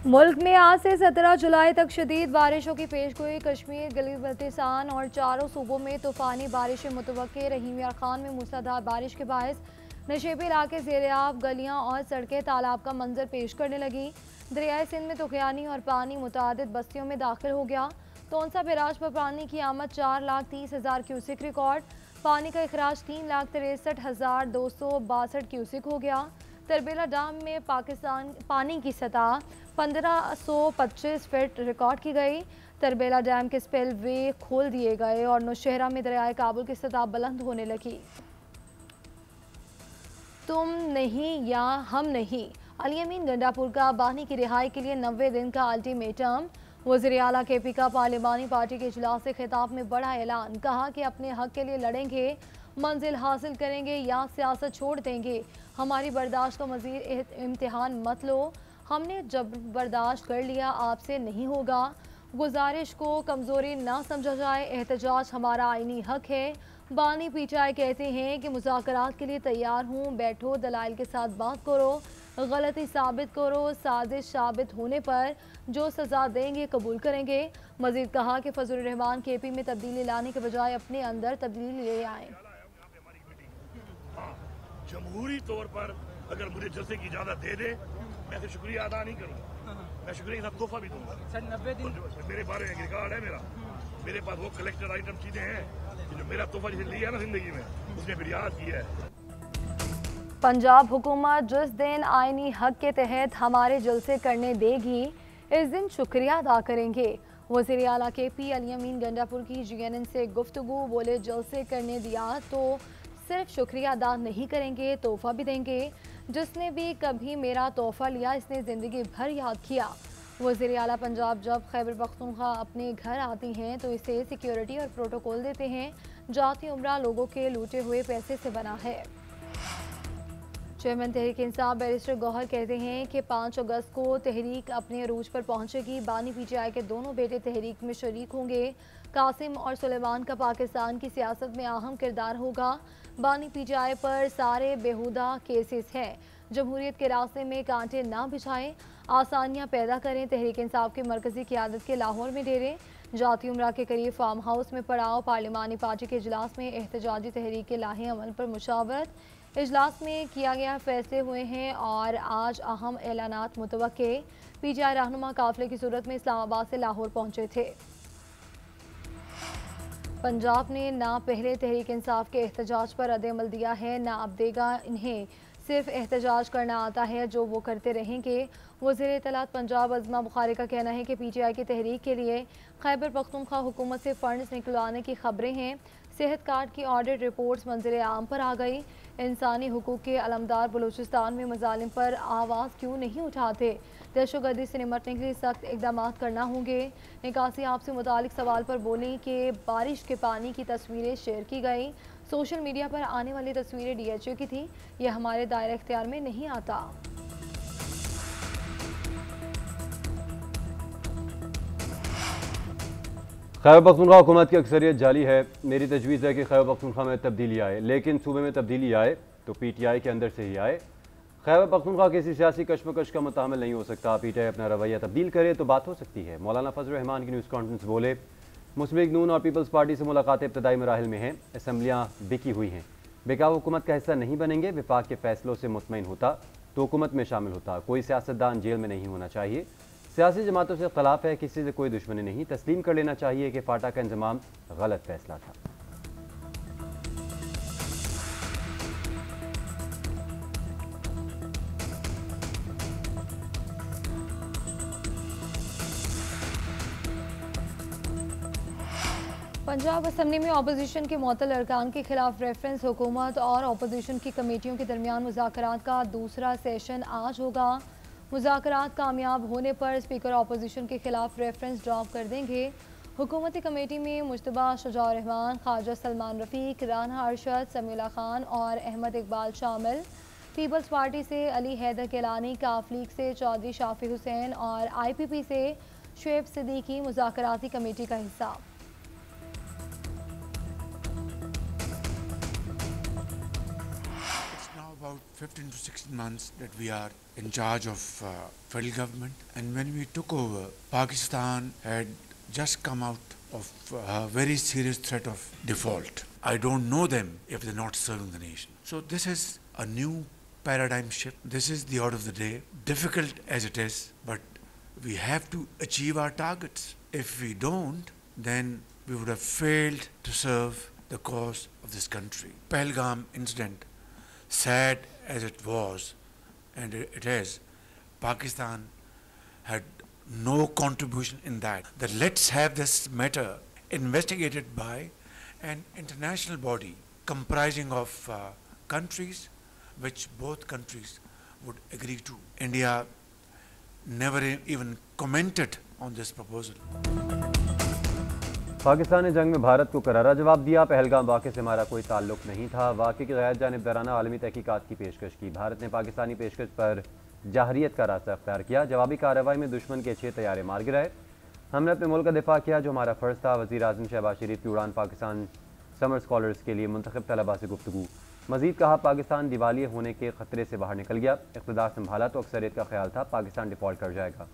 मुल्क में आज से 17 जुलाई तक शदीद बारिशों की पेशगोई। कश्मीर, गिलगित-बल्तिस्तान और चारों सूबों में तूफानी बारिशें मुतवक्के। रहीम यार खान में मूसलाधार बारिश के बायस नशेबी इलाके ज़ेर-आब, गलियां और सड़कें तालाब का मंजर पेश करने लगी। दरियाए सिंध में तुग़यानी और पानी मुतादिद बस्तियों में दाखिल हो गया। तोंसा बैराज पर पानी की आमद 4,30,000 क्यूसिक रिकॉर्ड। पानी का अखराज 3,63,262 क्यूसिक हो गया। तरबेला डैम में पाकिस्तान पानी की सतह 1525 फीट रिकॉर्ड की गई। तरबेला डैम के स्पिल वे खोल दिए गए और नौशहरा में दरियाए काबुल की सतह बुलंद होने लगी। तुम नहीं या हम नहीं, अली अमीन गंडापुर का बानी की रिहाई के लिए 90 दिन का अल्टीमेटम। वज़ीर आला KP का पार्लिमानी पार्टी के इजलास से खिताब में बड़ा ऐलान। कहा कि अपने हक के लिए लड़ेंगे, मंजिल हासिल करेंगे या सियासत छोड़ देंगे। हमारी बर्दाश्त का मज़ीद इम्तिहान मत लो। हमने जब बर्दाश्त कर लिया, आपसे नहीं होगा। गुजारिश को कमज़ोरी ना समझा जाए। एहतजाज हमारा आईनी हक है। बानी PTI कहते हैं कि मुज़ाकरात के लिए तैयार हूँ। बैठो, दलाइल के साथ बात करो, गलती साबित करो। साजिश साबित होने पर जो सज़ा देंगे कबूल करेंगे। मजीद कहा कि फजलुर रहमान KP में तब्दीली लाने के बजाय अपने अंदर तब्दीली ले आए। जमहूरी तौर पर अगर मुझे जलसे की इजाजत दे दे, मैं तो शुक्रिया अदा नहीं करूँगा, मैं शुक्रिया के साथ तोहफा भी दूंगा। सर 90 दिन मेरे बारे में रिकॉर्ड है मेरे पास वो कलेक्टेड आइटम चीजें हैं कि जो मेरा तोहफा जिसे लिया ना जिंदगी में, उसने फिर याद किया है। पंजाब हुकूमत जिस दिन आईनी हक के तहत हमारे जलसे करने देगी, इस दिन शुक्रिया अदा करेंगे। वज़ीर आला KP अली अमीन गंडापुर की GNN से गुफ्तगू। बोले, जलसे करने दिया तो सिर्फ शुक्रिया अदा नहीं करेंगे, तोहफा भी देंगे। जिसने भी कभी मेरा तोहफा लिया, इसने ज़िंदगी भर याद किया। वज़ीर आला पंजाब जब खैबर पख्तूनख्वा अपने घर आती हैं तो इसे सिक्योरिटी और प्रोटोकॉल देते हैं। जाती उम्रा लोगों के लूटे हुए पैसे से बना है। चेयरमैन तहरीक इंसाफ बैरिस्टर गौहर कहते हैं कि 5 अगस्त को तहरीक अपने अरूज पर पहुंचेगी। बानी PTI के दोनों बेटे तहरीक में शरीक होंगे। कासिम और सुलेमान का पाकिस्तान की सियासत में अहम किरदार होगा। बानी PTI पर सारे बेहुदा केसेस हैं। जमहूरियत के रास्ते में कांटे ना बिछाएं, आसानियां पैदा करें। तहरीक इंसाफ की मरकजी क़यादत के लाहौर में डेरे। जाती उम्रा के करीब फार्म हाउस में पड़ाव। पार्लिमानी पार्टी के इजलास में एहतजाजी तहरीक के लाहे अमल पर मुशावरत। इजलास में किया गया फैसले हुए हैं और आज अहम ऐलानात मुतवक्के। PTI रहनुमा काफिले की सूरत में इस्लामाबाद से लाहौर पहुंचे थे। पंजाब ने ना पहले तहरीक इंसाफ के एहतजाज पर रद्द-ए-अमल दिया है, ना अब देगा। इन्हें सिर्फ एहतजाज करना आता है, जो वो करते रहेंगे। वज़ीर इत्तलात पंजाब अज़मा बुखारी का कहना है कि PTI की तहरीक के लिए खैबर पख्तूनख्वा हुकूमत से फंड्स निकलवाने की खबरें हैं। सेहत कार्ड की ऑडिट रिपोर्ट्स मंजर आम पर आ गई। इंसानी हुकूक के अलमदार बलूचिस्तान में मजालिम पर आवाज़ क्यों नहीं उठाते? दहशतगर्दी से निपटने के लिए सख्त इकदाम करना होंगे। निकासी आपसे मुतालिक सवाल पर बोली कि बारिश के पानी की तस्वीरें शेयर की गई। सोशल मीडिया पर आने वाली तस्वीरें DHO की थी, यह हमारे दायरे इख्तियार में नहीं आता। खैबर पख्तूनख्वा हुकूमत की अक्सरियत जाली है। मेरी तजवीज़ है कि खैबर पख्तूनख्वा में तब्दीली आए, लेकिन सूबे में तब्दीली आए तो PTI के अंदर से ही आए। खैबर पख्तूनख्वा किसी सियासी कशमकश का मुताहमिल नहीं हो सकता। PTI अपना रवैया तब्दील करे तो बात हो सकती है। मौलाना फजलुर रहमान की न्यूज़ कॉन्फ्रेंस बोले, मुस्लिम लीग नून और पीपल्स पार्टी से मुलाकातें इब्तदाई मराहिल में हैं। असम्बलियाँ बिकी हुई हैं। बेकाबू हुकूमत का हिस्सा नहीं बनेंगे। विफाक के फैसलों से मुतमईन होता तो हुकूमत में शामिल होता। कोई सियासतदान जेल में नहीं होना चाहिए। सियासी जमातों से खिलाफ है, किसी से कोई दुश्मनी नहीं। तस्लीम कर लेना चाहिए कि फाटा का इंजमाम गलत फैसला था। पंजाब असम्बली में अपोजिशन के मुअत्तल अरकान के खिलाफ रेफरेंस। हुकूमत और अपोजिशन की कमेटियों के दरमियान मुज़ाकरात का दूसरा सेशन आज होगा। मुज़ाकरात कामयाब होने पर स्पीकर अपोजिशन के खिलाफ रेफरेंस ड्रॉप कर देंगे। हुकूमती कमेटी में मुश्तबा शुजाउर रहमान, ख्वाजा सलमान रफ़ीक, राना अरशद, समीउल्लाह खान और अहमद इकबाल शामिल। पीपल्स पार्टी से अली हैदर केलानी, काफ लीग से चौधरी शाफी हुसैन और IPP से शुएब सिद्दीकी मुज़ाकराती कमेटी का हिस्सा। about 15 to 16 months that we are in charge of federal government, and when we took over, Pakistan had just come out of a very serious threat of default. I don't know them if they're not serving the nation. So this is a new paradigm shift. This is the order of the day, difficult as it is, but we have to achieve our targets. If we don't, then we would have failed to serve the cause of this country. Pahalgam incident, sad as it was, and it is, Pakistan had no contribution in that. That let's have this matter investigated by an international body comprising of countries which both countries would agree to. India never even commented on this proposal. Pakistan ने जंग में भारत को करारा जवाब दिया। पहलगाम वाक़े से हमारा कोई ताल्लुक नहीं था। वाक़े की गैर जानिबदाराना आलमी तहकीकात की पेशकश की। भारत ने पाकिस्तानी पेशकश पर जाहरियत का रास्ता अख्तियार किया। जवाबी कार्रवाई में दुश्मन के 6 तैयारे मार गिराए। हमने अपने मुल्क का दिफा किया जो हमारा फ़र्ज़ था। वज़ीर आज़म शहबाज शरीफ की उड़ान पाकिस्तान समर स्कॉलर्स के लिए मुंतखब तलबा से गुफ्तगू। मज़ीद कहा, पाकिस्तान दिवालिया होने के ख़तरे से बाहर निकल गया। इक़्तिदार संभाला तो अक्सरियत का ख्याल था पाकिस्तान डिफ़ॉल्ट कर जाएगा।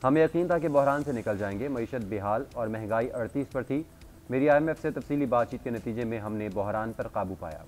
हमें यकीन था कि बहरान से निकल जाएंगे। मईशत बेहाल और महंगाई 38 पर थी। मेरी IMF से तफसीली बातचीत के नतीजे में हमने बहरान पर काबू पाया।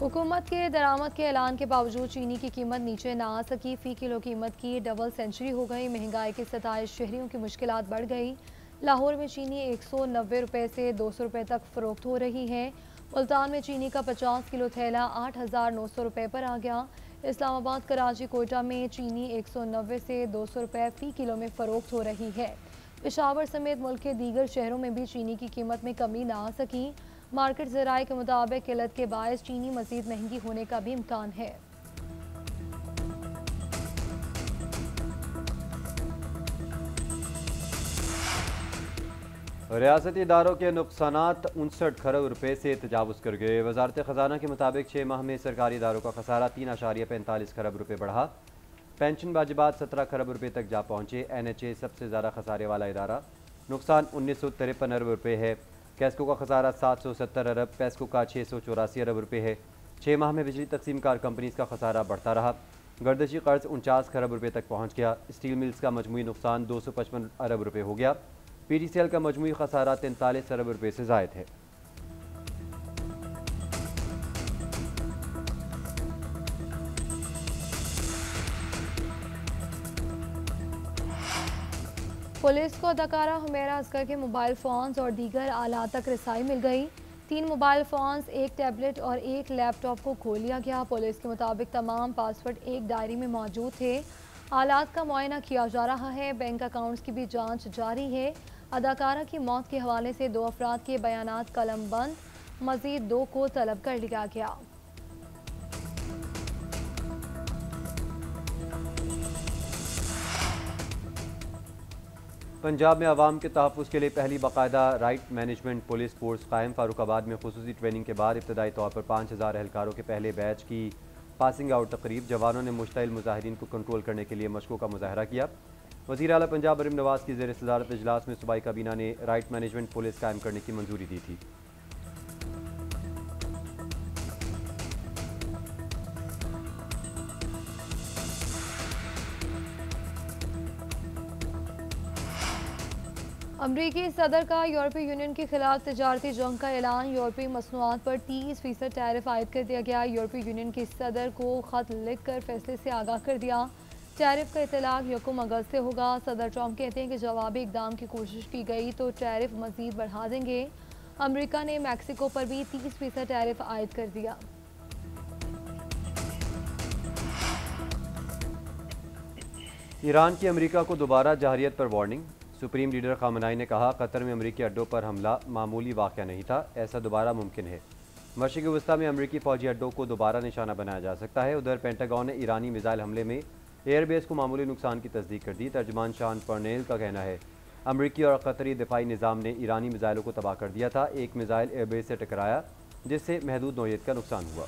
हुकूमत के दरामद के ऐलान के बावजूद चीनी की कीमत नीचे ना आ सकी। फ़ी किलो कीमत की डबल सेंचुरी हो गई। महंगाई के 27 शहरियों की मुश्किलात बढ़ गई। लाहौर में चीनी 190 रुपये से 200 रुपये तक फ़रोख्त हो रही है। मुल्तान में चीनी का 50 किलो थैला 8,900 रुपये पर आ गया। इस्लामाबाद, कराची, कोयटा में चीनी 190 से 200 रुपये फ़ी किलो में फ़रोख्त हो रही है। पेशावर समेत मुल्क के दीगर शहरों में भी चीनी की कीमत में कमी ना आ सकी। मार्केट ज़राए के मुताबिक किल्लत के बायस चीनी मज़ीद महंगी होने का भी इम्कान है। रियासती इदारों के नुकसानात 59 खरब रुपये से तजावुज़ कर गए। वजारत ख़जाना के मुताबिक 6 माह में सरकारी इदारों का खसारा 3.45 खरब रुपये बढ़ा। पेंशन वाजिबात 17 खरब रुपये तक जा पहुँचे। NHA सबसे ज़्यादा खसारे वाला इदारा, नुकसान 1953 अरब रुपये है। कैस्को का खसारा 770 अरब, पेस्को का 684 अरब रुपये है। 6 माह में बिजली तकसीम कार कंपनीज़ का खसारा बढ़ता रहा। गर्दशी कर्ज 49 खरब रुपये तक पहुँच गया। स्टील मिल्स का मजमूई नुकसान 255 अरब रुपये हो गया। PTCL का मजमूई खसारा 43 अरब रुपये से ज़ायद है। पुलिस को अदाकारा हुमैरा असगर के मोबाइल फ़ोन्स और दीगर आलात तक रसाई मिल गई। 3 मोबाइल फ़ोन्स, 1 टैबलेट और 1 लैपटॉप को खोल लिया गया। पुलिस के मुताबिक तमाम पासवर्ड एक डायरी में मौजूद थे। आलात का मुआयना किया जा रहा है। बैंक अकाउंट्स की भी जांच जारी है। अदाकारा की मौत के हवाले से 2 अफराद के बयानात कलम बंद, मज़ीद 2 को तलब कर लिया गया। पंजाब में आवाम के तहफ़्फ़ुज़ के लिए पहली बाकायदा राइट मैनेजमेंट पुलिस फोर्स कायम। फारूकाबाद में खुसूसी ट्रेनिंग के बाद इब्तदाई तौर पर 5000 एहलकारों के पहले बैच की पासिंग आउट तकरीब। जवानों ने मुश्तइल मुजाहिदीन को कंट्रोल करने के लिए मशकों का मुजाहरा किया। वज़ीर आला पंजाब मरीम नवाज़ की ज़ेर सदारत इजलास में सूबाई काबीना ने राइट मैनेजमेंट पुलिस कायम करने की मंजूरी दी थी। अमरीकी सदर का यूरोपीय यूनियन के खिलाफ तजारती जंग का ऐलान। यूरोपीय मसनूआत पर 30% टैरिफ आयद कर दिया गया। यूरोपीय यूनियन के सदर को ख़त लिख कर फैसले से आगाह कर दिया। टैरिफ का इतलाक 1 अगस्त से होगा। सदर ट्रंप कहते हैं कि जवाबी इकदाम की कोशिश की गई तो टैरिफ मज़ीद बढ़ा देंगे। अमरीका ने मैक्सिको पर भी 30% टैरिफ आयद कर दिया। ईरान की अमरीका को दोबारा जहरियत पर वार्निंग। सुप्रीम लीडर खामनाई ने कहा, कतर में अमरीकी अड्डों पर हमला मामूली वाक़या नहीं था, ऐसा दोबारा मुमकिन है। मशरिक़ी वस्ता में अमरीकी फ़ौजी अड्डों को दोबारा निशाना बनाया जा सकता है। उधर पेंटागन ने ईरानी मिसाइल हमले में एयरबेस को मामूली नुकसान की तस्दीक कर दी। तर्जुमान शान पर्नेल का कहना है, अमरीकी और कतरी दिफाई निज़ाम ने ईरानी मिसाइलों को तबाह कर दिया था। एक मिसाइल एयरबेस से टकराया जिससे महदूद नौयत का नुकसान हुआ।